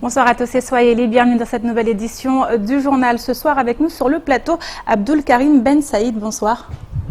Bonsoir à tous et soyez les bienvenus dans cette nouvelle édition du journal. Ce soir avec nous sur le plateau, Abdoul Karim Ben Saïd. Bonsoir.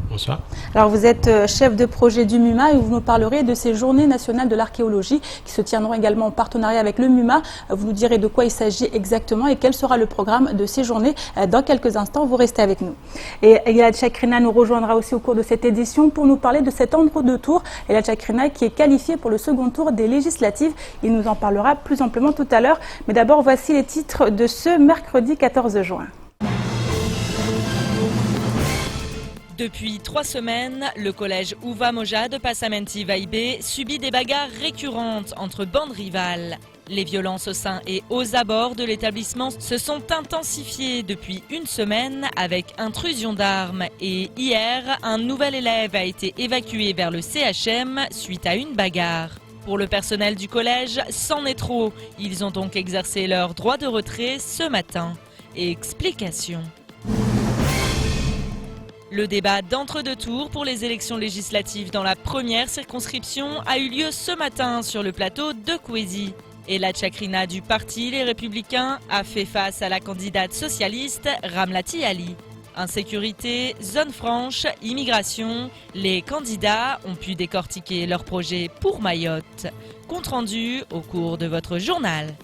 Bonsoir. Alors vous êtes chef de projet du MUMA et vous nous parlerez de ces journées nationales de l'archéologie qui se tiendront également en partenariat avec le MUMA. Vous nous direz de quoi il s'agit exactement et quel sera le programme de ces journées dans quelques instants. Vous restez avec nous. Et Elad Chakrina nous rejoindra aussi au cours de cette édition pour nous parler de cet entre-deux tours. Elad Chakrina qui est qualifié pour le second tour des législatives. Il nous en parlera plus amplement tout à l'heure. Mais d'abord, voici les titres de ce mercredi 14 juin. Depuis 3 semaines, le collège Ouva Moja de Passamenti Vaïbé subit des bagarres récurrentes entre bandes rivales. Les violences au sein et aux abords de l'établissement se sont intensifiées depuis une semaine avec intrusion d'armes. Et hier, un nouvel élève a été évacué vers le CHM suite à une bagarre. Pour le personnel du collège, c'en est trop. Ils ont donc exercé leur droit de retrait ce matin. Explication. Le débat d'entre-deux tours pour les élections législatives dans la première circonscription a eu lieu ce matin sur le plateau de Kouézi. Elad Chakrina du parti Les Républicains a fait face à la candidate socialiste Ramlati Ali. Insécurité, zone franche, immigration, les candidats ont pu décortiquer leur projet pour Mayotte. Compte rendu au cours de votre journal.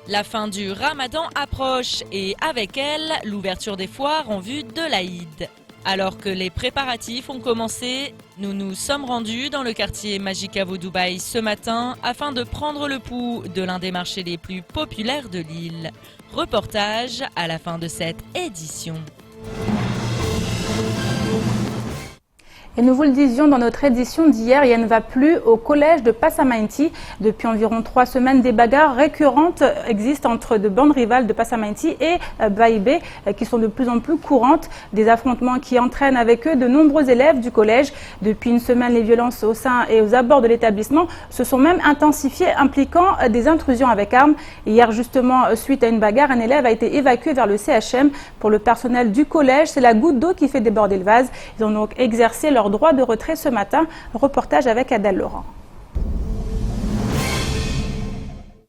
La fin du Ramadan approche et avec elle, l'ouverture des foires en vue de l'Aïd. Alors que les préparatifs ont commencé, nous nous sommes rendus dans le quartier Majikavo Dubaï ce matin afin de prendre le pouls de l'un des marchés les plus populaires de l'île. Reportage à la fin de cette édition. Et nous vous le disions dans notre édition d'hier, il ne va plus au collège de Passamenti. Depuis environ 3 semaines, des bagarres récurrentes existent entre de bandes rivales de Passamenti et Baïbé qui sont de plus en plus courantes. Des affrontements qui entraînent avec eux de nombreux élèves du collège. Depuis une semaine, les violences au sein et aux abords de l'établissement se sont même intensifiées, impliquant des intrusions avec armes. Hier, justement, suite à une bagarre, un élève a été évacué vers le CHM. Pour le personnel du collège, c'est la goutte d'eau qui fait déborder le vase. Ils ont donc exercé leur droit de retrait ce matin. Reportage avec Adèle Laurent.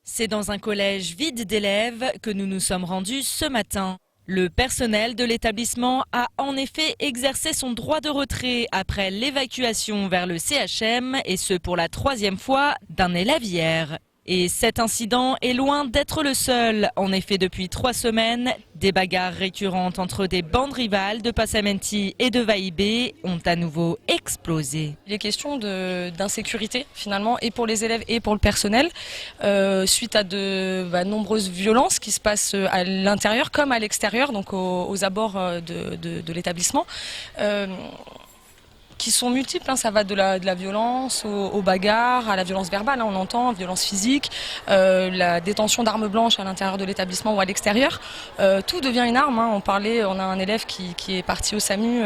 C'est dans un collège vide d'élèves que nous nous sommes rendus ce matin. Le personnel de l'établissement a en effet exercé son droit de retrait après l'évacuation vers le CHM et ce pour la 3e fois d'un élève hier. Et cet incident est loin d'être le seul. En effet, depuis 3 semaines, des bagarres récurrentes entre des bandes rivales de Passamenti et de Vaïbé ont à nouveau explosé. Il est question d'insécurité finalement et pour les élèves et pour le personnel suite à de nombreuses violences qui se passent à l'intérieur comme à l'extérieur, donc aux abords de l'établissement. Qui sont multiples, hein. Ça va de la violence aux bagarres, à la violence verbale, hein, on entend, violence physique, la détention d'armes blanches à l'intérieur de l'établissement ou à l'extérieur. Tout devient une arme, hein. On a un élève qui est parti au SAMU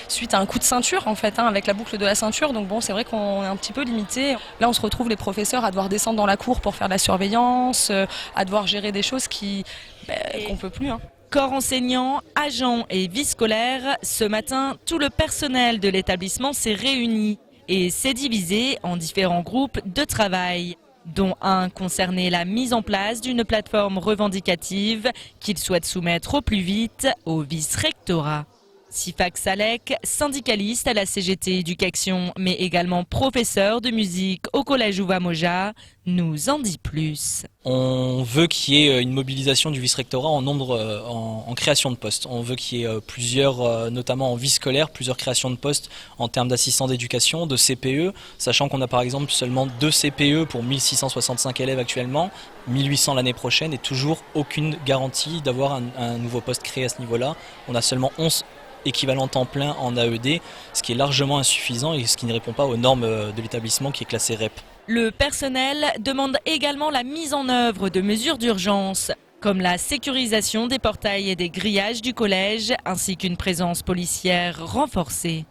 suite à un coup de ceinture en fait, hein, avec la boucle de la ceinture, donc bon, c'est vrai qu'on est un petit peu limité. Là on se retrouve les professeurs à devoir descendre dans la cour pour faire de la surveillance, à devoir gérer des choses qu'on peut plus. Hein. Corps enseignants, agents et vie scolaire, ce matin, tout le personnel de l'établissement s'est réuni et s'est divisé en différents groupes de travail, dont un concerné la mise en place d'une plateforme revendicative qu'il souhaite soumettre au plus vite au vice-rectorat. Sifak Salek, syndicaliste à la CGT Éducation, mais également professeur de musique au collège Ouva Moja, nous en dit plus. On veut qu'il y ait une mobilisation du vice-rectorat en création de postes. On veut qu'il y ait plusieurs, notamment en vie scolaire, plusieurs créations de postes en termes d'assistants d'éducation, de CPE, sachant qu'on a par exemple seulement 2 CPE pour 1665 élèves actuellement, 1800 l'année prochaine et toujours aucune garantie d'avoir un nouveau poste créé à ce niveau-là. On a seulement 11 équivalent temps plein en AED, ce qui est largement insuffisant et ce qui ne répond pas aux normes de l'établissement qui est classé REP. Le personnel demande également la mise en œuvre de mesures d'urgence, comme la sécurisation des portails et des grillages du collège, ainsi qu'une présence policière renforcée.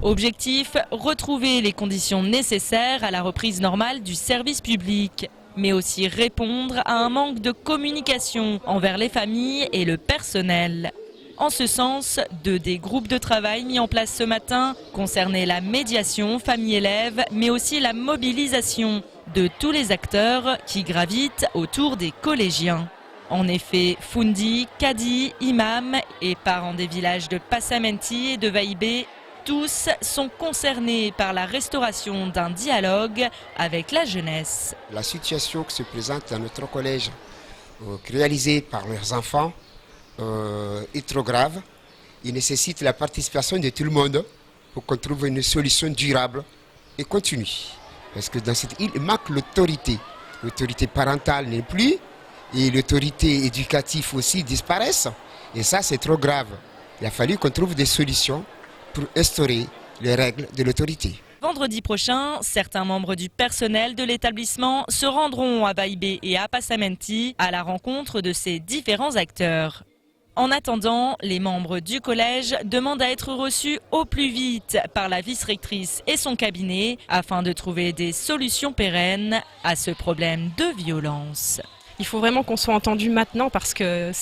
Objectif, retrouver les conditions nécessaires à la reprise normale du service public, mais aussi répondre à un manque de communication envers les familles et le personnel. En ce sens, des groupes de travail mis en place ce matin concernaient la médiation famille-élève, mais aussi la mobilisation de tous les acteurs qui gravitent autour des collégiens. En effet, Foundi, Kadi, imams et parents des villages de Passamenti et de Vaïbé, tous sont concernés par la restauration d'un dialogue avec la jeunesse. La situation qui se présente dans notre collège, réalisée par leurs enfants, est trop grave. Il nécessite la participation de tout le monde pour qu'on trouve une solution durable et continue. Parce que dans cette île, il manque l'autorité. L'autorité parentale n'est plus et l'autorité éducative aussi disparaissent. Et ça, c'est trop grave. Il a fallu qu'on trouve des solutions pour instaurer les règles de l'autorité. Vendredi prochain, certains membres du personnel de l'établissement se rendront à Vaïbé et à Passamenti à la rencontre de ces différents acteurs. En attendant, les membres du collège demandent à être reçus au plus vite par la vice-rectrice et son cabinet afin de trouver des solutions pérennes à ce problème de violence. Il faut vraiment qu'on soit entendu maintenant parce que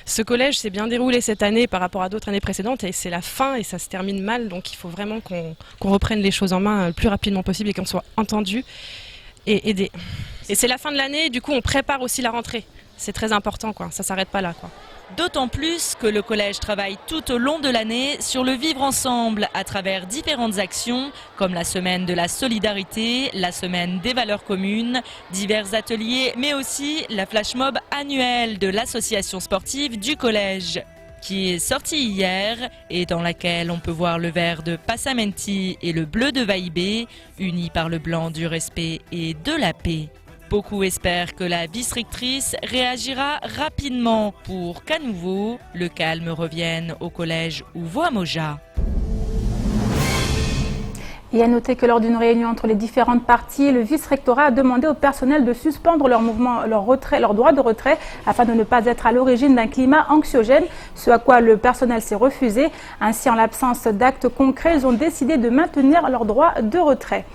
ce collège s'est bien déroulé cette année par rapport à d'autres années précédentes et c'est la fin et ça se termine mal. Donc il faut vraiment qu'on reprenne les choses en main le plus rapidement possible et qu'on soit entendu et aidé. Et c'est la fin de l'année, du coup on prépare aussi la rentrée. C'est très important, quoi. Ça ne s'arrête pas là, quoi. D'autant plus que le collège travaille tout au long de l'année sur le vivre ensemble à travers différentes actions comme la semaine de la solidarité, la semaine des valeurs communes, divers ateliers, mais aussi la flash mob annuelle de l'association sportive du collège qui est sortie hier et dans laquelle on peut voir le vert de Passamenti et le bleu de Vaïbé unis par le blanc du respect et de la paix. Beaucoup espèrent que la vice-rectrice réagira rapidement pour qu'à nouveau le calme revienne au collège Ouvoa-Moja. Et à noter que lors d'une réunion entre les différentes parties, le vice-rectorat a demandé au personnel de suspendre leur droit de retrait afin de ne pas être à l'origine d'un climat anxiogène, ce à quoi le personnel s'est refusé. Ainsi, en l'absence d'actes concrets, ils ont décidé de maintenir leur droit de retrait.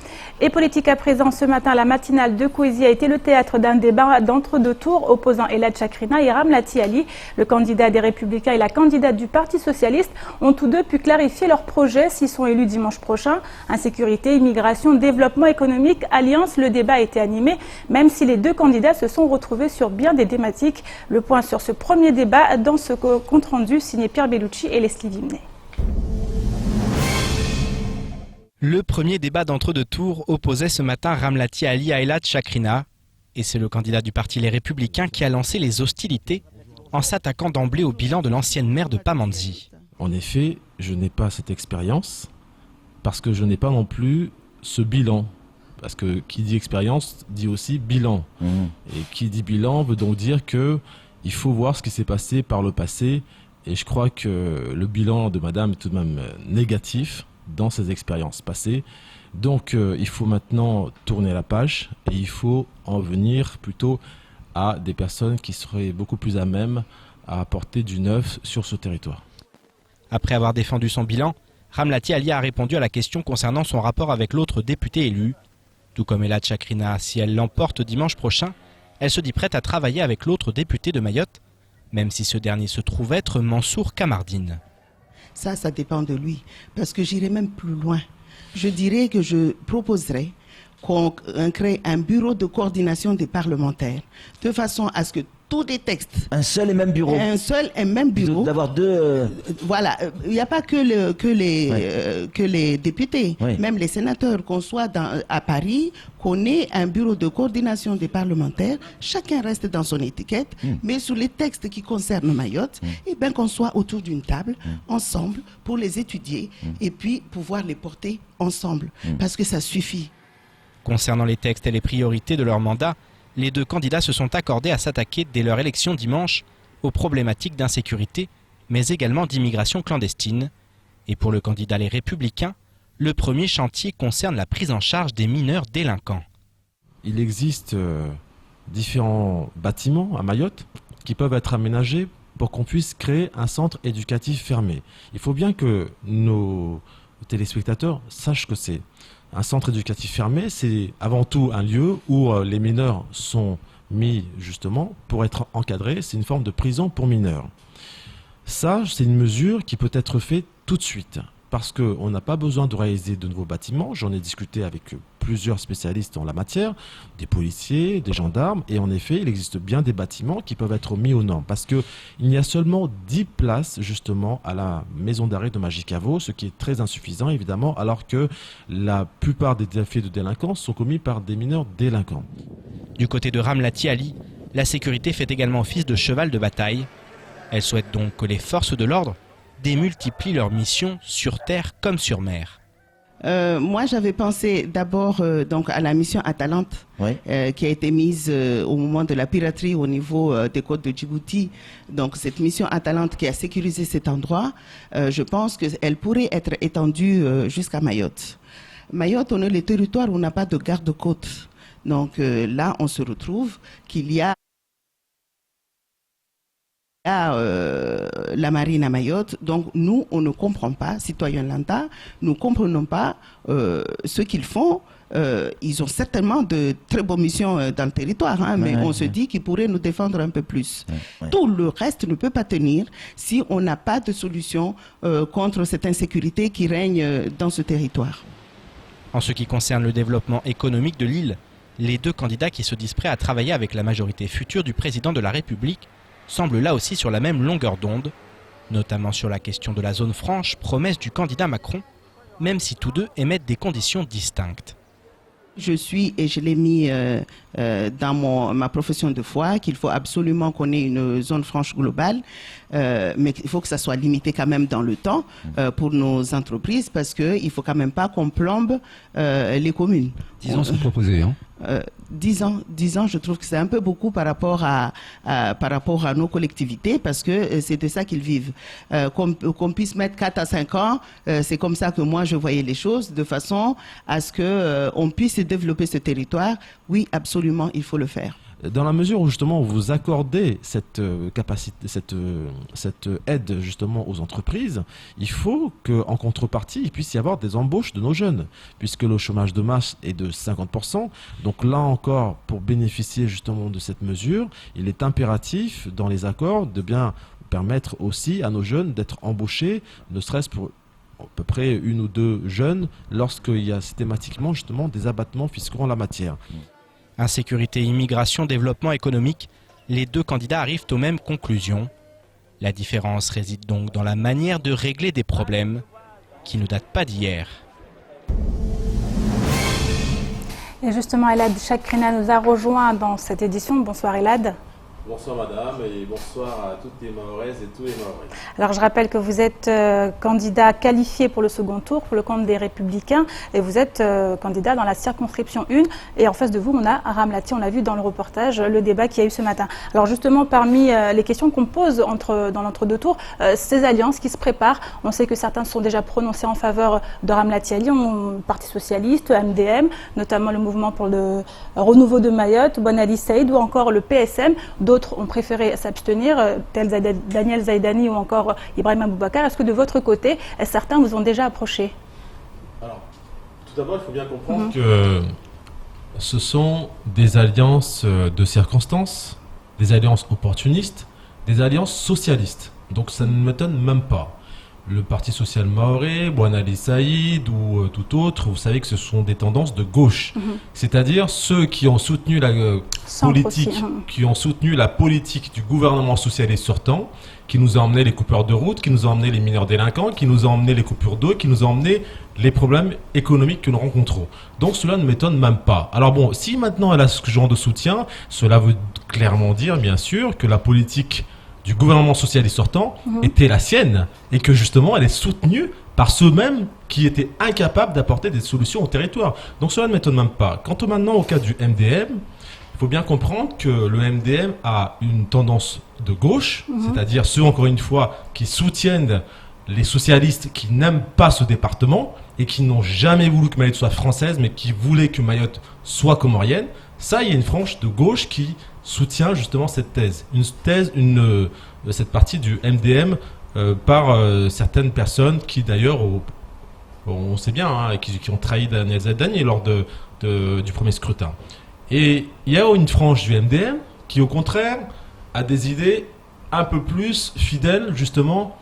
Et politique à présent, ce matin, la matinale de Kouézi a été le théâtre d'un débat d'entre-deux tours opposant Elad Chakrina et Ramlati Ali. Le candidat des Républicains et la candidate du Parti Socialiste ont tous deux pu clarifier leurs projets s'ils sont élus dimanche prochain. Insécurité, immigration, développement économique, alliance, le débat a été animé, même si les deux candidats se sont retrouvés sur bien des thématiques. Le point sur ce premier débat dans ce compte-rendu signé Pierre Bellucci et Leslie Vimnet. Le premier débat d'entre-deux tours opposait ce matin Ramlati Ali à Elad Chakrina. Et c'est le candidat du parti Les Républicains qui a lancé les hostilités en s'attaquant d'emblée au bilan de l'ancienne maire de Pamandzi. En effet, je n'ai pas cette expérience parce que je n'ai pas non plus ce bilan. Parce que qui dit expérience dit aussi bilan. Et qui dit bilan veut donc dire qu'il faut voir ce qui s'est passé par le passé. Et je crois que le bilan de madame est tout de même négatif dans ses expériences passées. Donc il faut maintenant tourner la page et il faut en venir plutôt à des personnes qui seraient beaucoup plus à même à apporter du neuf sur ce territoire. Après avoir défendu son bilan, Ramlati Ali a répondu à la question concernant son rapport avec l'autre député élu. Tout comme Elad Chakrina, si elle l'emporte dimanche prochain, elle se dit prête à travailler avec l'autre député de Mayotte, même si ce dernier se trouve être Mansour Kamardine. Ça dépend de lui. Parce que j'irai même plus loin. Je dirais que je proposerais qu'on crée un bureau de coordination des parlementaires, de façon à ce que tous les textes... Un seul et même bureau. Un seul et même bureau. D'avoir deux... Voilà. Il n'y a pas que les députés, oui. Même les sénateurs, qu'on soit à Paris, qu'on ait un bureau de coordination des parlementaires, chacun reste dans son étiquette, mais sur les textes qui concernent Mayotte, et bien qu'on soit autour d'une table, ensemble, pour les étudier, et puis pouvoir les porter ensemble, parce que ça suffit. Concernant les textes et les priorités de leur mandat, les deux candidats se sont accordés à s'attaquer dès leur élection dimanche aux problématiques d'insécurité, mais également d'immigration clandestine. Et pour le candidat Les Républicains, le premier chantier concerne la prise en charge des mineurs délinquants. Il existe différents bâtiments à Mayotte qui peuvent être aménagés pour qu'on puisse créer un centre éducatif fermé. Il faut bien que nos téléspectateurs sachent que c'est un centre éducatif fermé, c'est avant tout un lieu où les mineurs sont mis justement pour être encadrés. C'est une forme de prison pour mineurs. Ça, c'est une mesure qui peut être faite tout de suite parce qu'on n'a pas besoin de réaliser de nouveaux bâtiments. J'en ai discuté avec plusieurs spécialistes en la matière, des policiers, des gendarmes, et en effet, il existe bien des bâtiments qui peuvent être mis aux normes, parce qu'il y a seulement 10 places justement à la maison d'arrêt de Majicavo, ce qui est très insuffisant évidemment, alors que la plupart des faits de délinquance sont commis par des mineurs délinquants. Du côté de Ramlati Ali, la sécurité fait également office de cheval de bataille. Elle souhaite donc que les forces de l'ordre démultiplient leurs missions sur terre comme sur mer. Moi, j'avais pensé d'abord donc à la mission Atalante, qui a été mise au moment de la piraterie au niveau des côtes de Djibouti. Donc, cette mission Atalante qui a sécurisé cet endroit, je pense qu'elle pourrait être étendue jusqu'à Mayotte. Mayotte, on est le territoire où on n'a pas de garde-côte. Donc là, on se retrouve qu'il y a la marine à Mayotte. Donc nous, on ne comprend pas, citoyens lambda, nous ne comprenons pas ce qu'ils font. Ils ont certainement de très bonnes missions dans le territoire, mais on se dit qu'ils pourraient nous défendre un peu plus. Tout le reste ne peut pas tenir si on n'a pas de solution contre cette insécurité qui règne dans ce territoire. En ce qui concerne le développement économique de l'île, les deux candidats qui se disent prêts à travailler avec la majorité future du président de la République semblent là aussi sur la même longueur d'onde, notamment sur la question de la zone franche, promesse du candidat Macron, même si tous deux émettent des conditions distinctes. Je suis, et je l'ai mis dans ma profession de foi, qu'il faut absolument qu'on ait une zone franche globale, mais il faut que ça soit limité quand même dans le temps pour nos entreprises, parce qu'il ne faut quand même pas qu'on plombe les communes. 10 ans sont proposés, hein. 10 ans, je trouve que c'est un peu beaucoup par rapport à nos collectivités, parce que c'est de ça qu'ils vivent. Qu'on puisse mettre 4 à 5 ans, c'est comme ça que moi je voyais les choses, de façon à ce qu'on puisse développer ce territoire. Oui, absolument, il faut le faire. Dans la mesure où justement vous accordez cette capacité, cette aide justement aux entreprises, il faut qu'en contrepartie, il puisse y avoir des embauches de nos jeunes, puisque le chômage de masse est de 50%. Donc là encore, pour bénéficier justement de cette mesure, il est impératif dans les accords de bien permettre aussi à nos jeunes d'être embauchés, ne serait-ce pour à peu près 1 ou 2 jeunes, lorsqu'il y a systématiquement justement des abattements fiscaux en la matière. Insécurité, immigration, développement économique, les deux candidats arrivent aux mêmes conclusions. La différence réside donc dans la manière de régler des problèmes qui ne datent pas d'hier. Et justement, Elad Chakrina nous a rejoint dans cette édition. Bonsoir Elad. Bonsoir madame et bonsoir à toutes les Mahoraises et tous les Mahorais. Alors je rappelle que vous êtes candidat qualifié pour le second tour, pour le compte des Républicains, et vous êtes candidat dans la circonscription 1. Et en face de vous, on a Ramlati, on l'a vu dans le reportage, le débat qu'il y a eu ce matin. Alors justement, parmi les questions qu'on pose dans l'entre-deux tours, ces alliances qui se préparent, on sait que certains se sont déjà prononcés en faveur de Ramlati Ali, le Parti Socialiste, MDM, notamment le mouvement pour le renouveau de Mayotte, Bounali Saïd ou encore le PSM. D'autres ont préféré s'abstenir, tels Daniel Zaïdani ou encore Ibrahim Aboubacar. Est-ce que de votre côté, certains vous ont déjà approché? Alors, tout d'abord, il faut bien comprendre que ce sont des alliances de circonstances, des alliances opportunistes, des alliances socialistes. Donc ça ne m'étonne même pas. Le Parti social mahorais, Bounali Saïd ou tout autre, vous savez que ce sont des tendances de gauche. C'est-à-dire ceux qui ont soutenu la politique du gouvernement socialiste sortant, qui nous a emmené les coupeurs de route, qui nous a emmené les mineurs délinquants, qui nous a emmené les coupures d'eau, qui nous a emmené les problèmes économiques que nous rencontrons. Donc cela ne m'étonne même pas. Alors bon, si maintenant elle a ce genre de soutien, cela veut clairement dire, bien sûr, que la politique du gouvernement socialiste sortant était la sienne et que justement elle est soutenue par ceux-mêmes qui étaient incapables d'apporter des solutions au territoire. Donc cela ne m'étonne même pas. Quant maintenant au cas du MDM, il faut bien comprendre que le MDM a une tendance de gauche, c'est-à-dire ceux encore une fois qui soutiennent les socialistes qui n'aiment pas ce département et qui n'ont jamais voulu que Mayotte soit française mais qui voulaient que Mayotte soit comorienne. Ça, il y a une frange de gauche qui soutient justement cette thèse. Cette partie du MDM par certaines personnes qui d'ailleurs, on sait bien, qui ont trahi Daniel Zaïdani lors du premier scrutin. Et il y a une frange du MDM qui au contraire a des idées un peu plus fidèles justement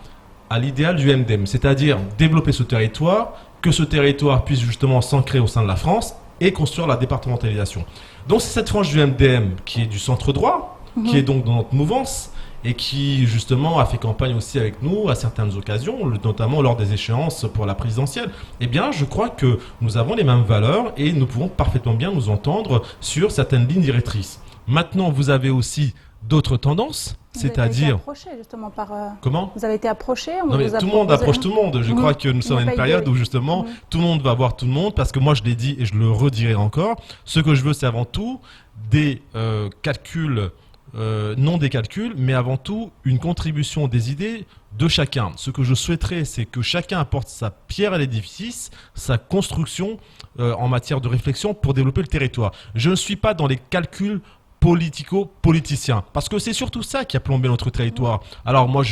à l'idéal du MDM, c'est-à-dire développer ce territoire, que ce territoire puisse justement s'ancrer au sein de la France et construire la départementalisation. Donc c'est cette frange du MDM qui est du centre droit, qui est donc dans notre mouvance, et qui justement a fait campagne aussi avec nous à certaines occasions, notamment lors des échéances pour la présidentielle. Eh bien, je crois que nous avons les mêmes valeurs et nous pouvons parfaitement bien nous entendre sur certaines lignes directrices. Maintenant, vous avez aussi d'autres tendances, c'est-à-dire... approché justement par... Comment ? Vous avez été approché? Non, mais tout le monde approche tout le monde. Je crois que nous sommes à une période où justement tout le monde va voir tout le monde, parce que moi je l'ai dit et je le redirai encore, ce que je veux c'est avant tout des calculs, non des calculs, mais avant tout une contribution des idées de chacun. Ce que je souhaiterais, c'est que chacun apporte sa pierre à l'édifice, sa construction en matière de réflexion pour développer le territoire. Je ne suis pas dans les calculs politico-politiciens, parce que c'est surtout ça qui a plombé notre territoire. Alors moi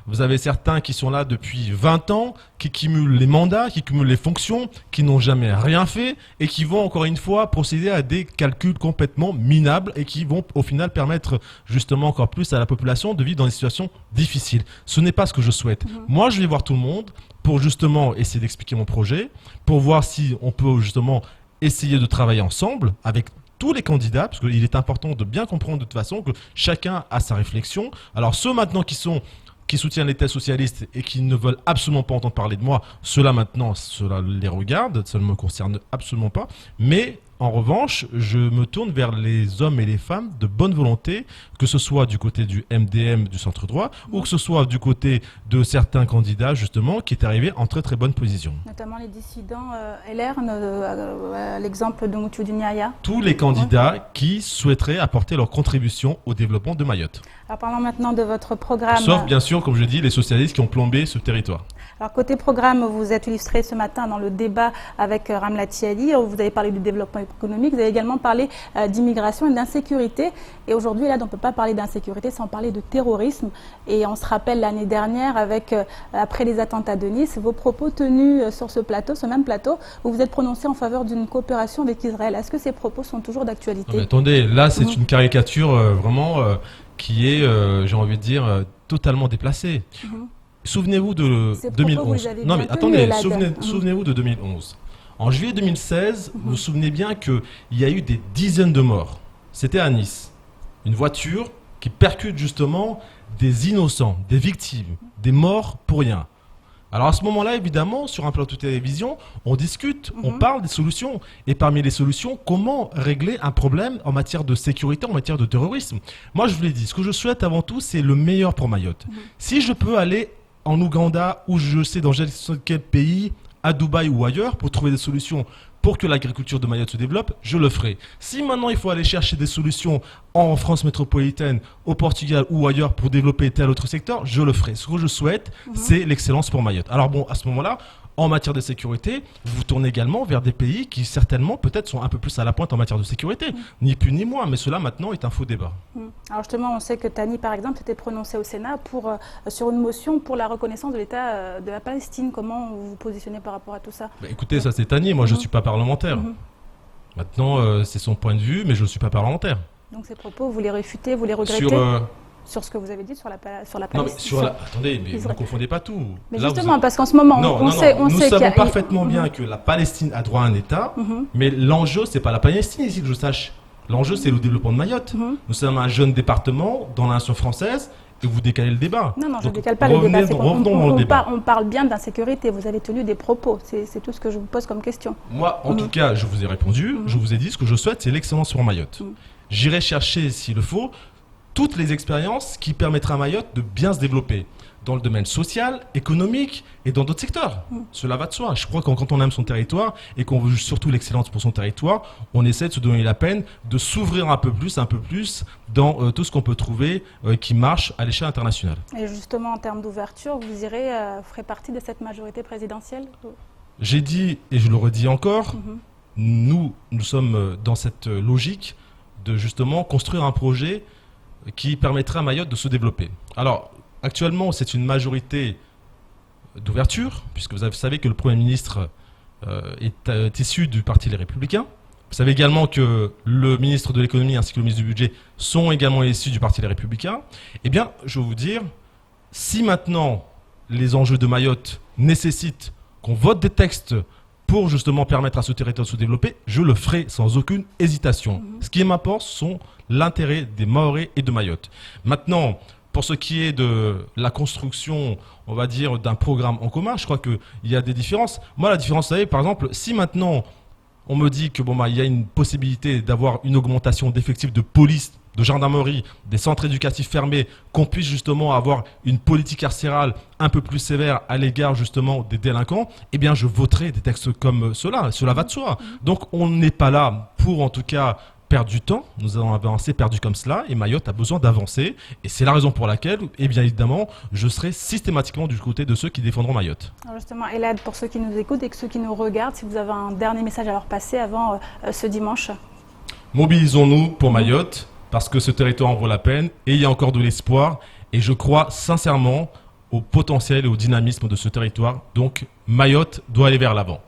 vous avez certains qui sont là depuis 20 ans, qui cumulent les mandats, qui cumulent les fonctions, qui n'ont jamais rien fait et qui vont encore une fois procéder à des calculs complètement minables et qui vont au final permettre justement encore plus à la population de vivre dans des situations difficiles. Ce n'est pas ce que je souhaite. Moi je vais voir tout le monde pour justement essayer d'expliquer mon projet, pour voir si on peut justement essayer de travailler ensemble avec tous les candidats, parce qu'il est important de bien comprendre de toute façon que chacun a sa réflexion. Alors ceux maintenant qui soutiennent les thèses socialistes et qui ne veulent absolument pas entendre parler de moi, ceux-là maintenant, cela les regarde, ça ne me concerne absolument pas. Mais en revanche, je me tourne vers les hommes et les femmes de bonne volonté, que ce soit du côté du MDM du centre droit ou que ce soit du côté de certains candidats justement qui est arrivé en très très bonne position. Notamment les dissidents LR, l'exemple de Moutoudou Niaya. Tous les candidats qui souhaiteraient apporter leur contribution au développement de Mayotte. Alors parlons maintenant de votre programme. Sauf bien sûr, comme je dis, les socialistes qui ont plombé ce territoire. Alors côté programme, vous êtes illustré ce matin dans le débat avec Ramlati Ali. Vous avez parlé du développement économique, vous avez également parlé d'immigration et d'insécurité. Et aujourd'hui, là, on ne peut pas parler d'insécurité sans parler de terrorisme. Et on se rappelle l'année dernière, après les attentats de Nice, vos propos tenus sur ce même plateau, où vous êtes prononcé en faveur d'une coopération avec Israël. Est-ce que ces propos sont toujours d'actualité? Attendez, là, c'est une caricature vraiment qui est, j'ai envie de dire, totalement déplacée. Souvenez-vous de 2011. Non mais attendez, souvenez-vous de 2011. En juillet 2016, vous vous souvenez bien qu'il y a eu des dizaines de morts. C'était à Nice. Une voiture qui percute justement des innocents, des victimes, des morts pour rien. Alors à ce moment-là, évidemment, sur un plateau de télévision, on discute, on parle des solutions. Et parmi les solutions, comment régler un problème en matière de sécurité, en matière de terrorisme? Moi, je vous l'ai dit, ce que je souhaite avant tout, c'est le meilleur pour Mayotte. Si je peux aller en Ouganda ou je sais dans quel pays, à Dubaï ou ailleurs, pour trouver des solutions pour que l'agriculture de Mayotte se développe, je le ferai. Si maintenant il faut aller chercher des solutions en France métropolitaine, au Portugal ou ailleurs pour développer tel autre secteur, je le ferai. Ce que je souhaite, c'est l'excellence pour Mayotte. Alors bon, à ce moment-là, en matière de sécurité, vous vous tournez également vers des pays qui certainement peut-être sont un peu plus à la pointe en matière de sécurité. Ni plus ni moins, mais cela maintenant est un faux débat. Alors justement, on sait que Tani, par exemple, s'était prononcé au Sénat sur une motion pour la reconnaissance de l'État de la Palestine. Comment vous vous positionnez par rapport à tout ça? Écoutez, ça c'est Tani, moi je ne suis pas parlementaire. Maintenant, c'est son point de vue, mais je ne suis pas parlementaire. Donc ces propos, vous les réfutez, vous les regrettez sur ce que vous avez dit sur la Palestine. Non, mais attendez, mais vous ne confondez pas tout. Mais là, justement, parce qu'en ce moment, on sait nous savons parfaitement bien que la Palestine a droit à un État, mais l'enjeu, c'est pas la Palestine ici que je sache. L'enjeu, c'est le développement de Mayotte. Nous sommes un jeune département dans la nation française et vous décalez le débat. Non, je ne décale pas le débat. Revenons dans le débat. On parle bien d'insécurité. Vous avez tenu des propos. C'est tout ce que je vous pose comme question. Moi, en tout cas, je vous ai répondu. Je vous ai dit ce que je souhaite, c'est l'excellence pour Mayotte. J'irai chercher, s'il le faut, toutes les expériences qui permettraient à Mayotte de bien se développer dans le domaine social, économique et dans d'autres secteurs. Cela va de soi. Je crois que quand on aime son territoire et qu'on veut surtout l'excellence pour son territoire, on essaie de se donner la peine de s'ouvrir un peu plus dans tout ce qu'on peut trouver qui marche à l'échelle internationale. Et justement, en termes d'ouverture, vous ferez partie de cette majorité présidentielle? J'ai dit, et je le redis encore, nous sommes dans cette logique de justement construire un projet qui permettra à Mayotte de se développer. Alors, actuellement, c'est une majorité d'ouverture, puisque vous savez que le Premier ministre est issu du Parti Les Républicains. Vous savez également que le ministre de l'économie ainsi que le ministre du budget sont également issus du Parti Les Républicains. Eh bien, je vais vous dire, si maintenant les enjeux de Mayotte nécessitent qu'on vote des textes pour justement permettre à ce territoire de se développer, je le ferai sans aucune hésitation. Ce qui m'importe sont l'intérêt des Mahorais et de Mayotte. Maintenant, pour ce qui est de la construction, on va dire, d'un programme en commun, je crois qu'il y a des différences. Moi, la différence, vous savez, par exemple, si maintenant on me dit que il y a une possibilité d'avoir une augmentation d'effectifs de police, de gendarmerie, des centres éducatifs fermés, qu'on puisse justement avoir une politique carcérale un peu plus sévère à l'égard justement des délinquants, eh bien je voterai des textes comme cela. Cela va de soi. Donc on n'est pas là pour en tout cas perdre du temps. Nous avons avancé perdu comme cela et Mayotte a besoin d'avancer. Et c'est la raison pour laquelle, eh bien évidemment, je serai systématiquement du côté de ceux qui défendront Mayotte. Alors justement, Elad, pour ceux qui nous écoutent et ceux qui nous regardent, si vous avez un dernier message à leur passer avant ce dimanche. Mobilisons-nous pour Mayotte, parce que ce territoire en vaut la peine et il y a encore de l'espoir. Et je crois sincèrement au potentiel et au dynamisme de ce territoire. Donc Mayotte doit aller vers l'avant.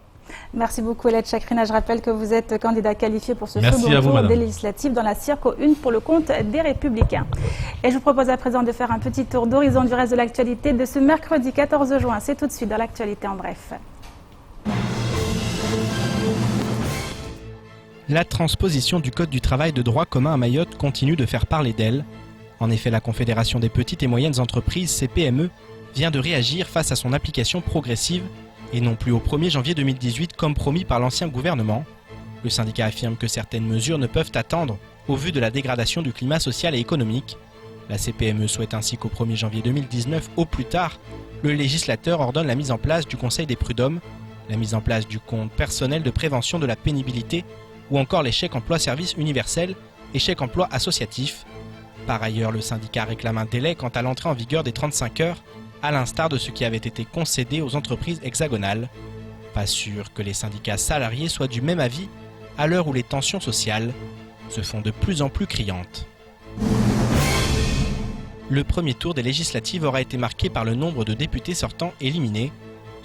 Merci beaucoup, Elad Chakrina. Je rappelle que vous êtes candidat qualifié pour ce Merci second à vous, tour des madame. législatives dans la Circo 1 pour le compte des Républicains. Et je vous propose à présent de faire un petit tour d'horizon du reste de l'actualité de ce mercredi 14 juin. C'est tout de suite dans l'actualité en bref. La transposition du Code du travail de droit commun à Mayotte continue de faire parler d'elle. En effet, la Confédération des petites et moyennes entreprises, CPME, vient de réagir face à son application progressive et non plus au 1er janvier 2018 comme promis par l'ancien gouvernement. Le syndicat affirme que certaines mesures ne peuvent attendre au vu de la dégradation du climat social et économique. La CPME souhaite ainsi qu'au 1er janvier 2019, au plus tard, le législateur ordonne la mise en place du Conseil des prud'hommes, la mise en place du compte personnel de prévention de la pénibilité ou encore les chèques emploi service universel et chèques emploi associatif. Par ailleurs, le syndicat réclame un délai quant à l'entrée en vigueur des 35 heures, à l'instar de ce qui avait été concédé aux entreprises hexagonales. Pas sûr que les syndicats salariés soient du même avis à l'heure où les tensions sociales se font de plus en plus criantes. Le premier tour des législatives aura été marqué par le nombre de députés sortants éliminés.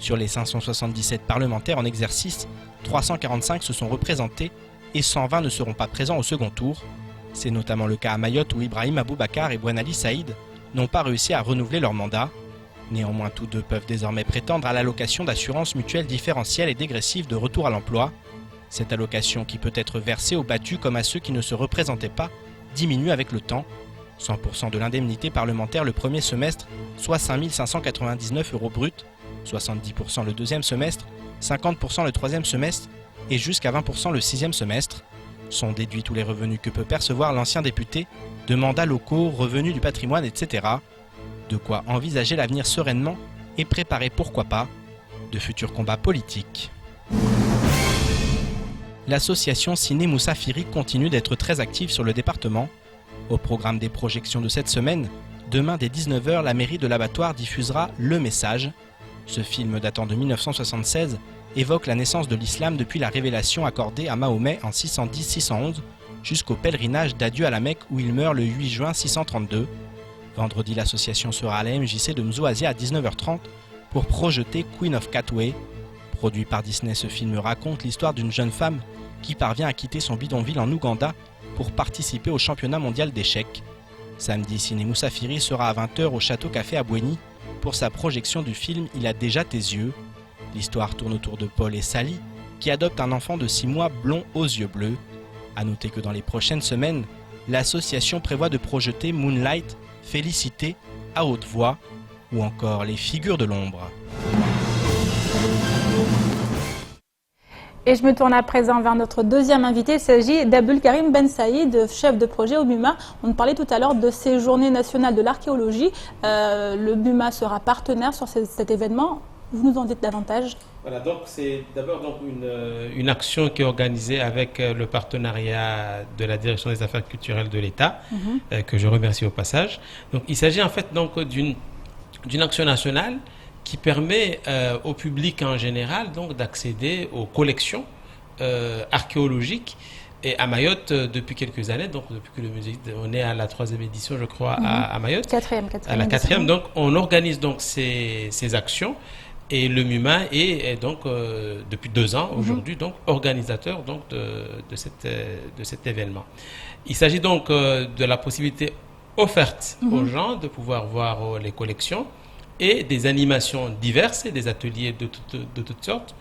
Sur les 577 parlementaires en exercice, 345 se sont représentés et 120 ne seront pas présents au second tour. C'est notamment le cas à Mayotte où Ibrahim Aboubakar et Bouenali Saïd n'ont pas réussi à renouveler leur mandat. Néanmoins, tous deux peuvent désormais prétendre à l'allocation d'assurance mutuelle différentielle et dégressive de retour à l'emploi. Cette allocation, qui peut être versée aux battus comme à ceux qui ne se représentaient pas, diminue avec le temps. 100% de l'indemnité parlementaire le premier semestre, soit 5 599 € bruts, 70% le deuxième semestre, 50% le troisième semestre et jusqu'à 20% le sixième semestre. Sont déduits tous les revenus que peut percevoir l'ancien député, de mandats locaux, revenus du patrimoine, etc. De quoi envisager l'avenir sereinement et préparer, pourquoi pas, de futurs combats politiques. L'association Ciné Moussafiri continue d'être très active sur le département. Au programme des projections de cette semaine, demain dès 19h, la mairie de l'Abattoir diffusera Le Message. Ce film datant de 1976 évoque la naissance de l'islam depuis la révélation accordée à Mahomet en 610-611 jusqu'au pèlerinage d'adieu à la Mecque où il meurt le 8 juin 632. Vendredi, l'association sera à la MJC de Mzouazia à 19h30 pour projeter Queen of Katwe. Produit par Disney, ce film raconte l'histoire d'une jeune femme qui parvient à quitter son bidonville en Ouganda pour participer au championnat mondial d'échecs. Samedi, Ciné Moussafiri sera à 20h au Château Café à Bouéni pour sa projection du film Il a déjà tes yeux. L'histoire tourne autour de Paul et Sally qui adoptent un enfant de 6 mois blond aux yeux bleus. A noter que dans les prochaines semaines, l'association prévoit de projeter Moonlight, Félicité, à haute voix ou encore Les Figures de l'ombre. Et je me tourne à présent vers notre deuxième invité. Il s'agit d'Abdul Karim Ben Saïd, chef de projet au BUMA. On parlait tout à l'heure de ces journées nationales de l'archéologie. Le BUMA sera partenaire sur cet événement. Vous nous en dites davantage? Voilà, donc c'est d'abord donc une action qui est organisée avec le partenariat de la Direction des Affaires culturelles de l'État, que je remercie au passage. Donc il s'agit en fait donc d'une action nationale qui permet au public en général donc d'accéder aux collections archéologiques. Et à Mayotte, depuis quelques années, donc depuis que le musée, on est à la 3e édition, je crois, à Mayotte. À la 4e, donc on organise donc ces actions. Et le MUMA est donc, depuis 2 ans aujourd'hui, donc organisateur donc, de cet événement. Il s'agit donc de la possibilité offerte aux gens de pouvoir voir les collections et des animations diverses et des ateliers de toutes sortes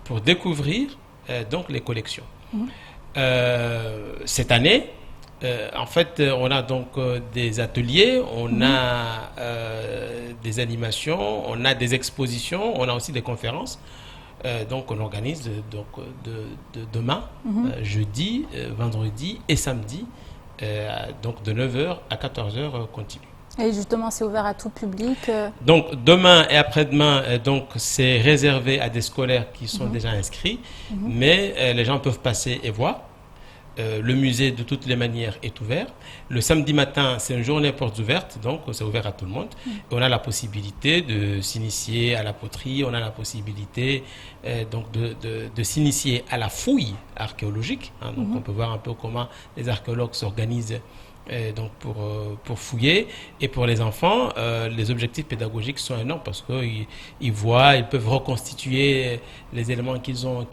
pour découvrir donc les collections. Cette année, en fait, on a donc des ateliers, on a des animations, on a des expositions, on a aussi des conférences. Donc on organise de demain, jeudi, vendredi et samedi, donc de 9h à 14h continu. Et justement, c'est ouvert à tout public. Donc demain et après-demain, donc c'est réservé à des scolaires qui sont déjà inscrits, mais les gens peuvent passer et voir. Le musée, de toutes les manières, est ouvert. Le samedi matin, c'est une journée portes ouvertes, donc c'est ouvert à tout le monde. Et on a la possibilité de s'initier à la poterie, on a la possibilité donc de s'initier à la fouille archéologique. Donc on peut voir un peu comment les archéologues s'organisent donc pour fouiller. Et pour les enfants, les objectifs pédagogiques sont énormes parce qu'ils voient, ils peuvent reconstituer les éléments qu'ils ont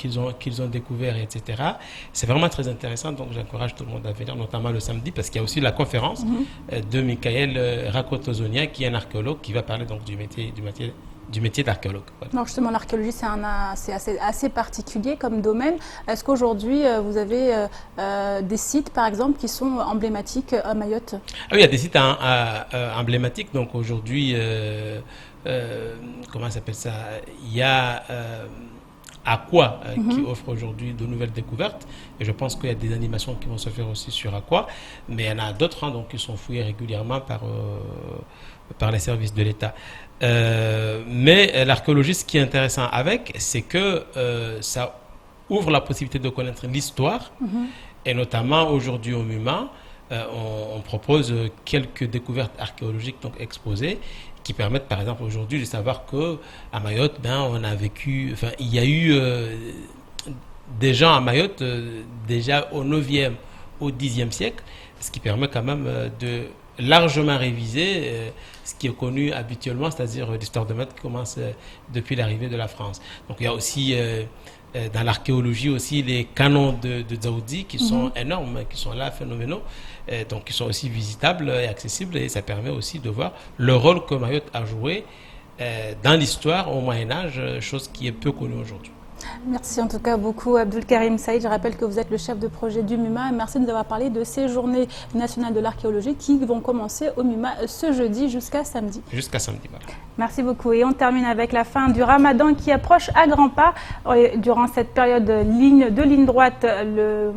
découverts, etc. C'est vraiment très intéressant, donc j'encourage tout le monde à venir, notamment le samedi, parce qu'il y a aussi la conférence de Michael Rakotozonia, qui est un archéologue qui va parler donc du métier d'archéologue. Voilà. Alors justement, l'archéologie, c'est assez particulier comme domaine. Est-ce qu'aujourd'hui, vous avez des sites, par exemple, qui sont emblématiques à Mayotte? Ah oui, il y a des sites emblématiques. Donc aujourd'hui, comment ça s'appelle ça? Il y a Aqua qui offre aujourd'hui de nouvelles découvertes. Et je pense qu'il y a des animations qui vont se faire aussi sur Aqua. Mais il y en a d'autres donc, qui sont fouillés régulièrement par les services de l'État. Mais l'archéologie, ce qui est intéressant avec, c'est que ça ouvre la possibilité de connaître l'histoire. Et notamment aujourd'hui au MUMA, on propose quelques découvertes archéologiques donc exposées qui permettent par exemple aujourd'hui de savoir qu'à Mayotte, on a vécu, enfin il y a eu des gens à Mayotte déjà au 9e, au 10e siècle, ce qui permet quand même de largement réviser ce qui est connu habituellement, c'est-à-dire l'histoire de Mayotte qui commence depuis l'arrivée de la France. Donc il y a aussi dans l'archéologie aussi les canons de Dzaoudi qui sont énormes, qui sont là, phénoménaux, donc qui sont aussi visitables et accessibles, et ça permet aussi de voir le rôle que Mayotte a joué dans l'histoire au Moyen-Âge, chose qui est peu connue aujourd'hui. Merci en tout cas beaucoup Abdul Karim Saïd. Je rappelle que vous êtes le chef de projet du MUMA. Merci de nous avoir parlé de ces journées nationales de l'archéologie qui vont commencer au MUMA ce jeudi jusqu'à samedi. Jusqu'à samedi, voilà. Merci beaucoup. Et on termine avec la fin du Ramadan qui approche à grands pas. Durant cette période de ligne droite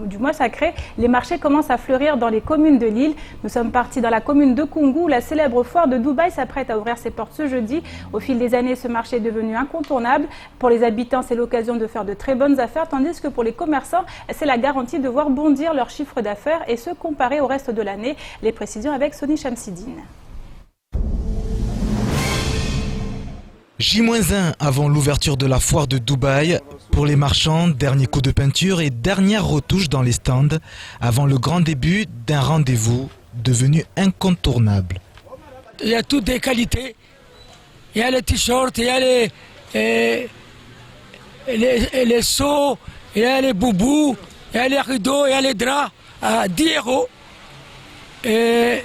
du mois sacré, les marchés commencent à fleurir dans les communes de l'île. Nous sommes partis dans la commune de Koungou où la célèbre foire de Dubaï s'apprête à ouvrir ses portes ce jeudi. Au fil des années, ce marché est devenu incontournable. Pour les habitants, c'est l'occasion de faire de très bonnes affaires, tandis que pour les commerçants, c'est la garantie de voir bondir leur chiffre d'affaires et se comparer au reste de l'année. Les précisions avec Sony Chamsidine. J-1 avant l'ouverture de la foire de Dubaï. Pour les marchands, dernier coup de peinture et dernière retouche dans les stands avant le grand début d'un rendez-vous devenu incontournable. Il y a toutes les qualités. Il y a les t-shirts, il y a les seaux, il y a les boubous, il y a les rideaux, il y a les draps à 10 €.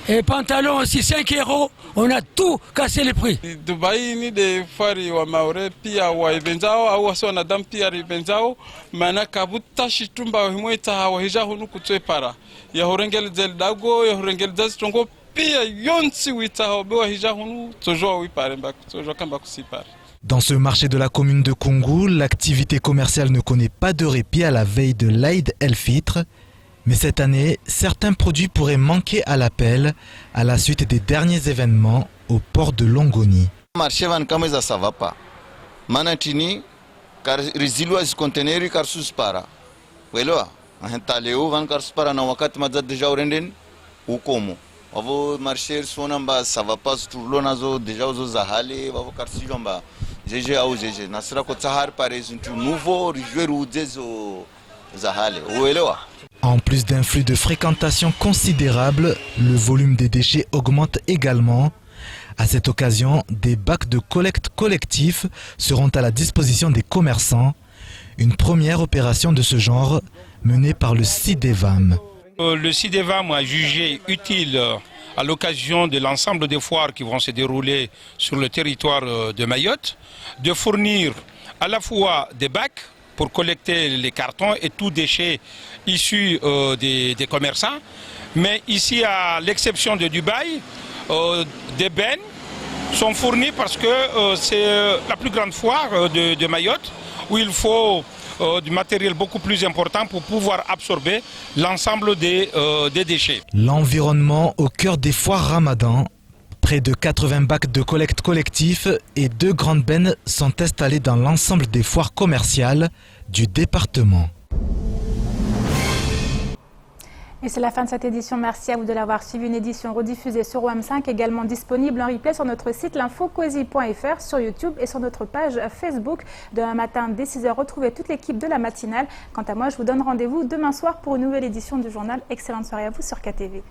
Et pantalons aussi 5 €. On a tout cassé les prix. Dubai ni de fari wa maure pia wa ibenzao au wasi wanadamu pia ibenzao maana kabuta shitumba himweta wa hija hunu kutwe para ya horengel zel dago ya horengel zaz tongo pia yonsi wita hobe wa hija hunu tojo wi pare mba tojo kamba kusipare. Dans ce marché de la commune de Koungou, l'activité commerciale ne connaît pas de répit à la veille de l'Aïd el-Fitr. Mais cette année, certains produits pourraient manquer à l'appel à la suite des derniers événements au port de Longoni. Marché van kameza ça va pas. Manatini car rizilu as conteneri car suspara. Welo, taleo van car suspara na wakati mazad deja urenden ou como. Avo marché sonamba ça va pas tout nazo déjà aux zahale, avo car silomba. GG au GG. Nasra ko tsahar pare un nouveau rijuer ou dezo zahale. Welo. En plus d'un flux de fréquentation considérable, le volume des déchets augmente également. À cette occasion, des bacs de collecte collectifs seront à la disposition des commerçants. Une première opération de ce genre menée par le CIDEVAM. Le CIDEVAM a jugé utile à l'occasion de l'ensemble des foires qui vont se dérouler sur le territoire de Mayotte de fournir à la fois des bacs pour collecter les cartons et tous déchets issus des commerçants. Mais ici, à l'exception de Dubaï, des bennes sont fournis parce que c'est la plus grande foire de Mayotte où il faut du matériel beaucoup plus important pour pouvoir absorber l'ensemble des déchets. L'environnement au cœur des foires Ramadan. Près de 80 bacs de collecte collectif et 2 grandes bennes sont installées dans l'ensemble des foires commerciales du département. Et c'est la fin de cette édition. Merci à vous de l'avoir suivi. Une édition rediffusée sur OM5, également disponible en replay sur notre site l'infoquoisi.fr, sur YouTube et sur notre page Facebook. Demain matin, dès 6h, retrouvez toute l'équipe de la matinale. Quant à moi, je vous donne rendez-vous demain soir pour une nouvelle édition du journal. Excellente soirée à vous sur KTV.